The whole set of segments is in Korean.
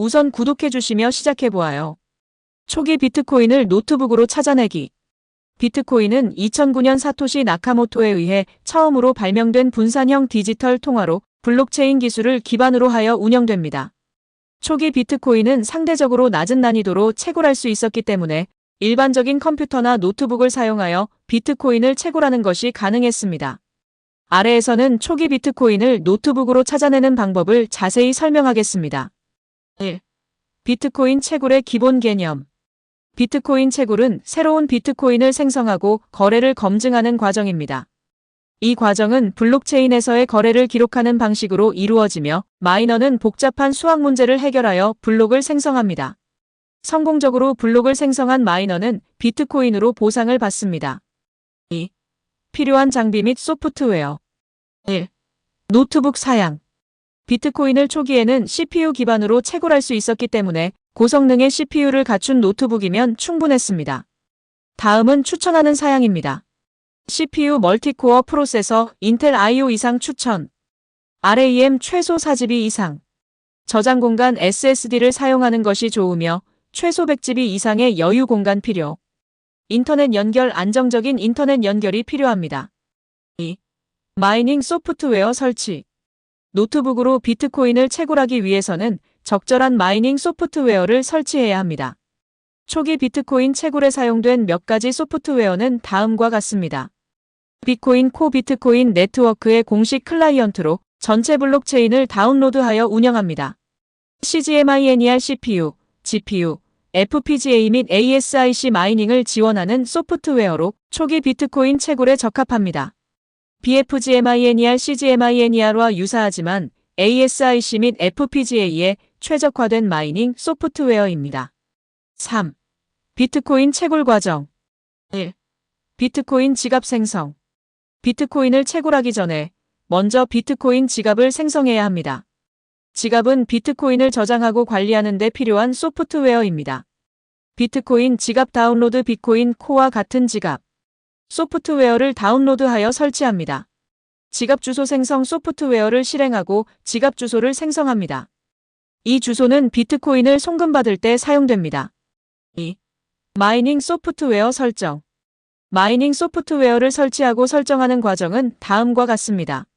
우선 구독해주시며 시작해보아요. 초기 비트코인을 노트북으로 찾아내기. 비트코인은 2009년 사토시 나카모토에 의해 처음으로 발명된 분산형 디지털 통화로 블록체인 기술을 기반으로 하여 운영됩니다. 초기 비트코인은 상대적으로 낮은 난이도로 채굴할 수 있었기 때문에 일반적인 컴퓨터나 노트북을 사용하여 비트코인을 채굴하는 것이 가능했습니다. 아래에서는 초기 비트코인을 노트북으로 찾아내는 방법을 자세히 설명하겠습니다. 1. 비트코인 채굴의 기본 개념. 비트코인 채굴은 새로운 비트코인을 생성하고 거래를 검증하는 과정입니다. 이 과정은 블록체인에서의 거래를 기록하는 방식으로 이루어지며 마이너는 복잡한 수학 문제를 해결하여 블록을 생성합니다. 성공적으로 블록을 생성한 마이너는 비트코인으로 보상을 받습니다. 2. 필요한 장비 및 소프트웨어. 1. 노트북 사양. 비트코인을 초기에는 CPU 기반으로 채굴할 수 있었기 때문에 고성능의 CPU를 갖춘 노트북이면 충분했습니다. 다음은 추천하는 사양입니다. CPU 멀티코어 프로세서 인텔 i5 이상 추천. RAM 최소 4GB 이상. 저장 공간 SSD를 사용하는 것이 좋으며 최소 100GB 이상의 여유 공간 필요. 인터넷 연결 안정적인 인터넷 연결이 필요합니다. 2. 마이닝 소프트웨어 설치. 노트북으로 비트코인을 채굴하기 위해서는 적절한 마이닝 소프트웨어를 설치해야 합니다. 초기 비트코인 채굴에 사용된 몇 가지 소프트웨어는 다음과 같습니다. 비트코인 코 비트코인 네트워크의 공식 클라이언트로 전체 블록체인을 다운로드하여 운영합니다. CGMINER CPU, GPU, FPGA 및 ASIC 마이닝을 지원하는 소프트웨어로 초기 비트코인 채굴에 적합합니다. BFGMINER, CGMINER와 유사하지만 ASIC 및 FPGA에 최적화된 마이닝 소프트웨어입니다. 3. 비트코인 채굴 과정. 1. 비트코인 지갑 생성. 비트코인을 채굴하기 전에 먼저 비트코인 지갑을 생성해야 합니다. 지갑은 비트코인을 저장하고 관리하는 데 필요한 소프트웨어입니다. 비트코인 지갑 다운로드 비트코인 코와 같은 지갑. 소프트웨어를 다운로드하여 설치합니다. 지갑 주소 생성 소프트웨어를 실행하고 지갑 주소를 생성합니다. 이 주소는 비트코인을 송금받을 때 사용됩니다. 2. 마이닝 소프트웨어 설정. 마이닝 소프트웨어를 설치하고 설정하는 과정은 다음과 같습니다.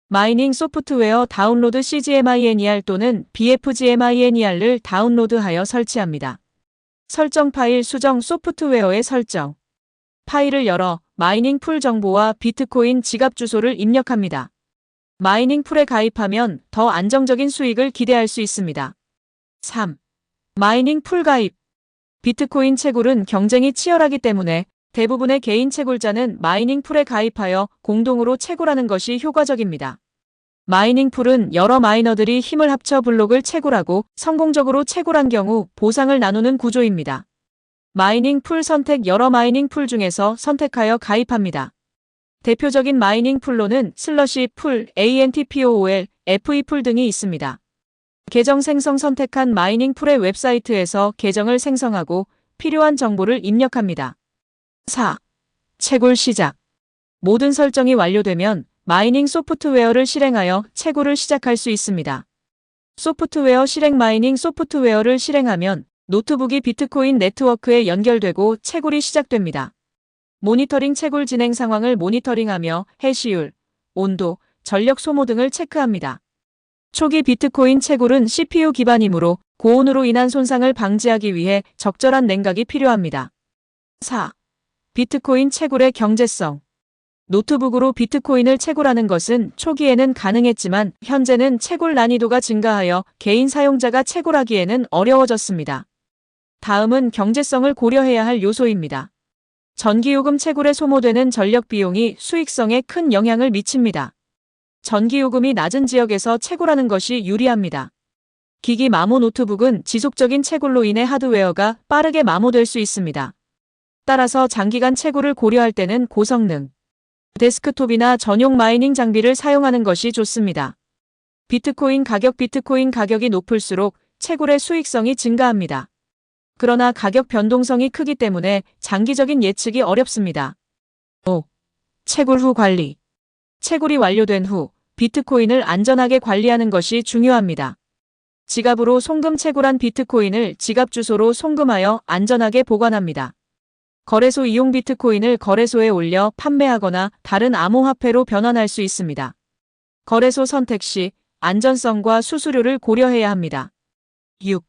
마이닝 소프트웨어 다운로드 CGMINER 또는 BFGMINER를 다운로드하여 설치합니다. 설정 파일 수정 소프트웨어의 설정. 파일을 열어 마이닝 풀 정보와 비트코인 지갑 주소를 입력합니다. 마이닝 풀에 가입하면 더 안정적인 수익을 기대할 수 있습니다. 3. 마이닝 풀 가입. 비트코인 채굴은 경쟁이 치열하기 때문에 대부분의 개인 채굴자는 마이닝 풀에 가입하여 공동으로 채굴하는 것이 효과적입니다. 마이닝 풀은 여러 마이너들이 힘을 합쳐 블록을 채굴하고 성공적으로 채굴한 경우 보상을 나누는 구조입니다. 마이닝 풀 선택. 여러 마이닝 풀 중에서 선택하여 가입합니다. 대표적인 마이닝 풀로는 슬러시 풀, ANTPOOL, FE 풀 등이 있습니다. 계정 생성. 선택한 마이닝 풀의 웹사이트에서 계정을 생성하고 필요한 정보를 입력합니다. 4. 채굴 시작. 모든 설정이 완료되면 마이닝 소프트웨어를 실행하여 채굴을 시작할 수 있습니다. 소프트웨어 실행. 마이닝 소프트웨어를 실행하면 노트북이 비트코인 네트워크에 연결되고 채굴이 시작됩니다. 모니터링. 채굴 진행 상황을 모니터링하며 해시율, 온도, 전력 소모 등을 체크합니다. 초기 비트코인 채굴은 CPU 기반이므로 고온으로 인한 손상을 방지하기 위해 적절한 냉각이 필요합니다. 4. 비트코인 채굴의 경제성. 노트북으로 비트코인을 채굴하는 것은 초기에는 가능했지만 현재는 채굴 난이도가 증가하여 개인 사용자가 채굴하기에는 어려워졌습니다. 다음은 경제성을 고려해야 할 요소입니다. 전기요금. 채굴에 소모되는 전력 비용이 수익성에 큰 영향을 미칩니다. 전기요금이 낮은 지역에서 채굴하는 것이 유리합니다. 기기 마모. 노트북은 지속적인 채굴로 인해 하드웨어가 빠르게 마모될 수 있습니다. 따라서 장기간 채굴을 고려할 때는 고성능 데스크톱이나 전용 마이닝 장비를 사용하는 것이 좋습니다. 비트코인 가격. 비트코인 가격이 높을수록 채굴의 수익성이 증가합니다. 그러나 가격 변동성이 크기 때문에 장기적인 예측이 어렵습니다. 5. 채굴 후 관리. 채굴이 완료된 후 비트코인을 안전하게 관리하는 것이 중요합니다. 지갑으로 송금 채굴한 비트코인을 지갑 주소로 송금하여 안전하게 보관합니다. 거래소 이용 비트코인을 거래소에 올려 판매하거나 다른 암호화폐로 변환할 수 있습니다. 거래소 선택 시 안전성과 수수료를 고려해야 합니다. 6.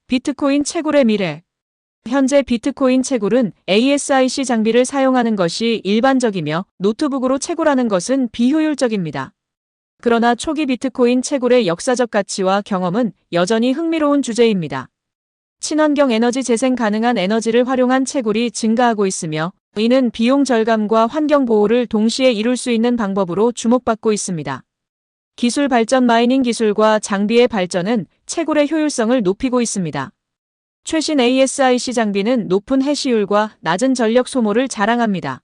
비트코인 채굴의 미래. 현재 비트코인 채굴은 ASIC 장비를 사용하는 것이 일반적이며 노트북으로 채굴하는 것은 비효율적입니다. 그러나 초기 비트코인 채굴의 역사적 가치와 경험은 여전히 흥미로운 주제입니다. 친환경 에너지 재생 가능한 에너지를 활용한 채굴이 증가하고 있으며 이는 비용 절감과 환경 보호를 동시에 이룰 수 있는 방법으로 주목받고 있습니다. 기술 발전 마이닝 기술과 장비의 발전은 채굴의 효율성을 높이고 있습니다. 최신 ASIC 장비는 높은 해시율과 낮은 전력 소모를 자랑합니다.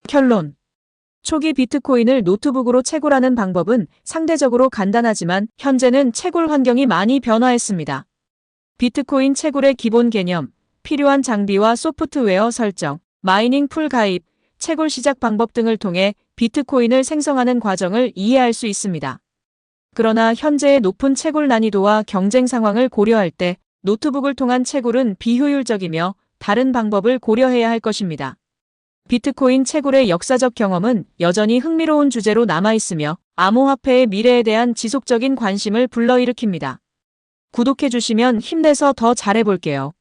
결론. 초기 비트코인을 노트북으로 채굴하는 방법은 상대적으로 간단하지만 현재는 채굴 환경이 많이 변화했습니다. 비트코인 채굴의 기본 개념, 필요한 장비와 소프트웨어 설정, 마이닝 풀 가입, 채굴 시작 방법 등을 통해 비트코인을 생성하는 과정을 이해할 수 있습니다. 그러나 현재의 높은 채굴 난이도와 경쟁 상황을 고려할 때 노트북을 통한 채굴은 비효율적이며 다른 방법을 고려해야 할 것입니다. 비트코인 채굴의 역사적 경험은 여전히 흥미로운 주제로 남아있으며 암호화폐의 미래에 대한 지속적인 관심을 불러일으킵니다. 구독해주시면 힘내서 더 잘해볼게요.